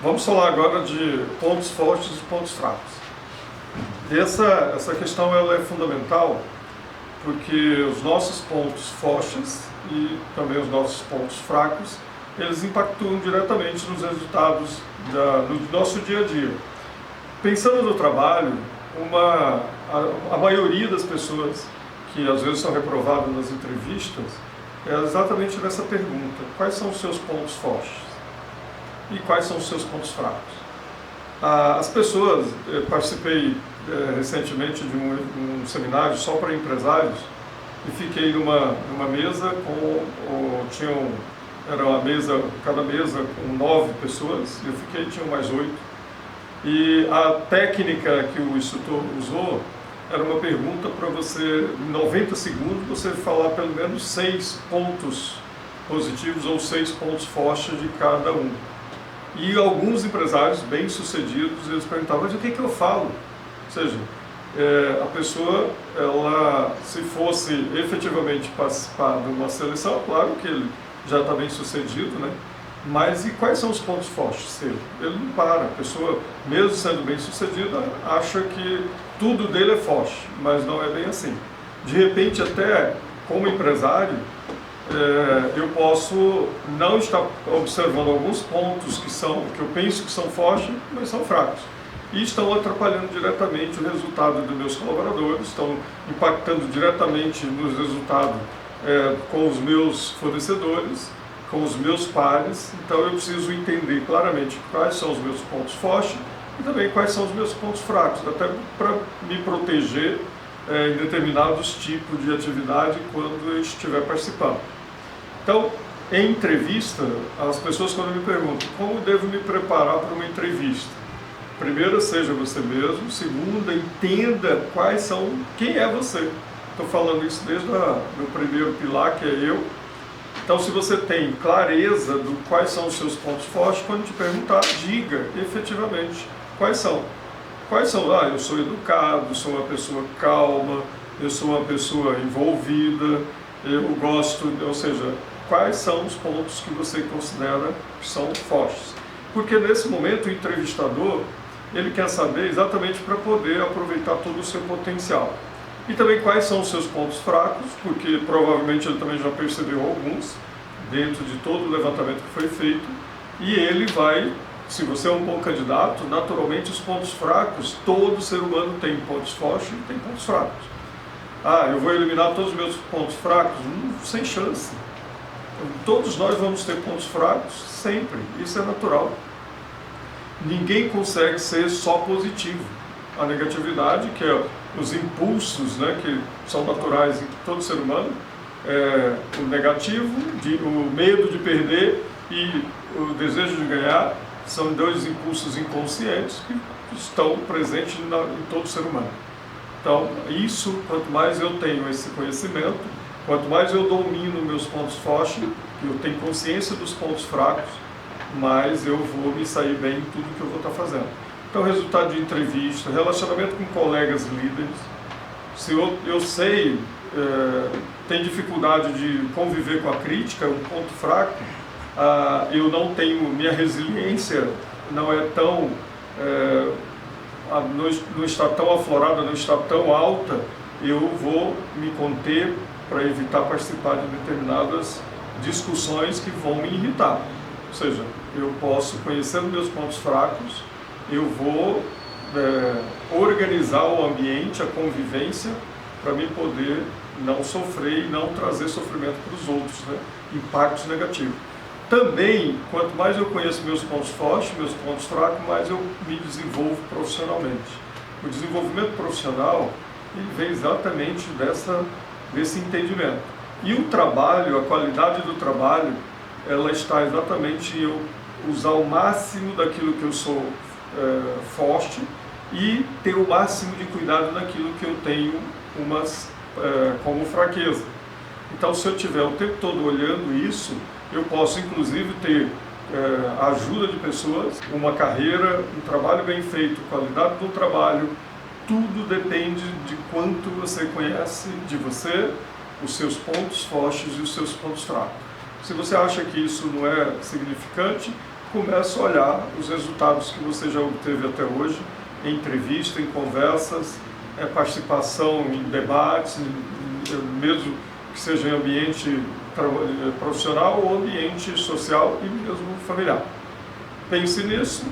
Vamos falar agora de pontos fortes e pontos fracos. Essa questão ela é fundamental porque os nossos pontos fortes e também os nossos pontos fracos, eles impactam diretamente nos resultados do nosso dia a dia. Pensando no trabalho, a maioria das pessoas que às vezes são reprovadas nas entrevistas é exatamente nessa pergunta: quais são os seus pontos fortes e quais são os seus pontos fracos? As pessoas, participei recentemente de um seminário só para empresários e fiquei numa mesa era uma mesa, cada mesa com 9 pessoas, e eu tinham mais 8. E a técnica que o instrutor usou era uma pergunta para você, em 90 segundos, você falar pelo menos 6 pontos positivos ou 6 pontos fortes de cada um. E alguns empresários bem-sucedidos, eles perguntavam: mas o que eu falo? Ou seja, a pessoa, se fosse efetivamente participar de uma seleção, claro que ele já está bem-sucedido, né? Mas e quais são os pontos fortes dele? Ele não para. A pessoa, mesmo sendo bem-sucedida, acha que tudo dele é forte, mas não é bem assim. De repente, até como empresário, eu posso não estar observando alguns pontos que eu penso que são fortes, mas são fracos. E estão atrapalhando diretamente o resultado dos meus colaboradores, estão impactando diretamente nos resultados com os meus fornecedores, com os meus pares. Então eu preciso entender claramente quais são os meus pontos fortes e também quais são os meus pontos fracos, até para me proteger em determinados tipos de atividade quando eu estiver participando. Então, em entrevista, as pessoas quando me perguntam como devo me preparar para uma entrevista, primeiro, seja você mesmo. Segunda, entenda quem é você. Estou falando isso desde o meu primeiro pilar, que é eu. Então, se você tem clareza do quais são os seus pontos fortes, quando te perguntar, diga efetivamente quais são. Quais são? Eu sou educado, sou uma pessoa calma, eu sou uma pessoa envolvida, eu gosto, ou seja, quais são os pontos que você considera que são fortes. Porque nesse momento o entrevistador, ele quer saber exatamente para poder aproveitar todo o seu potencial. E também quais são os seus pontos fracos, porque provavelmente ele também já percebeu alguns dentro de todo o levantamento que foi feito. E ele vai, se você é um bom candidato, naturalmente os pontos fracos, todo ser humano tem pontos fortes e tem pontos fracos. Eu vou eliminar todos os meus pontos fracos? Sem chance. Todos nós vamos ter pontos fracos sempre, isso é natural. Ninguém consegue ser só positivo. A negatividade, que é os impulsos, né, que são naturais em todo ser humano, o negativo, o medo de perder e o desejo de ganhar, são 2 impulsos inconscientes que estão presentes em todo ser humano. Então, quanto mais eu tenho esse conhecimento, quanto mais eu domino meus pontos fortes, eu tenho consciência dos pontos fracos, mais eu vou me sair bem em tudo que eu vou estar fazendo. Então, resultado de entrevista, relacionamento com colegas líderes. Se eu sei, tem dificuldade de conviver com a crítica, um ponto fraco, eu não tenho, minha resiliência não é tão, não está tão aflorada, não está tão alta, eu vou me conter para evitar participar de determinadas discussões que vão me irritar. Ou seja, eu posso, conhecendo meus pontos fracos, eu vou organizar o ambiente, a convivência, para me poder não sofrer e não trazer sofrimento para os outros, né? Impactos negativos. Também, quanto mais eu conheço meus pontos fortes, meus pontos fracos, mais eu me desenvolvo profissionalmente. O desenvolvimento profissional ele vem exatamente desse entendimento. E o trabalho, a qualidade do trabalho, ela está exatamente em eu usar o máximo daquilo que eu sou forte e ter o máximo de cuidado naquilo que eu tenho como fraqueza. Então, se eu estiver o tempo todo olhando isso, eu posso inclusive ter a ajuda de pessoas, uma carreira, um trabalho bem feito, qualidade do trabalho. Tudo depende de quanto você conhece de você, os seus pontos fortes e os seus pontos fracos. Se você acha que isso não é significante, comece a olhar os resultados que você já obteve até hoje, em entrevista, em conversas, participação em debates, mesmo que seja em ambiente profissional ou ambiente social e mesmo familiar. Pense nisso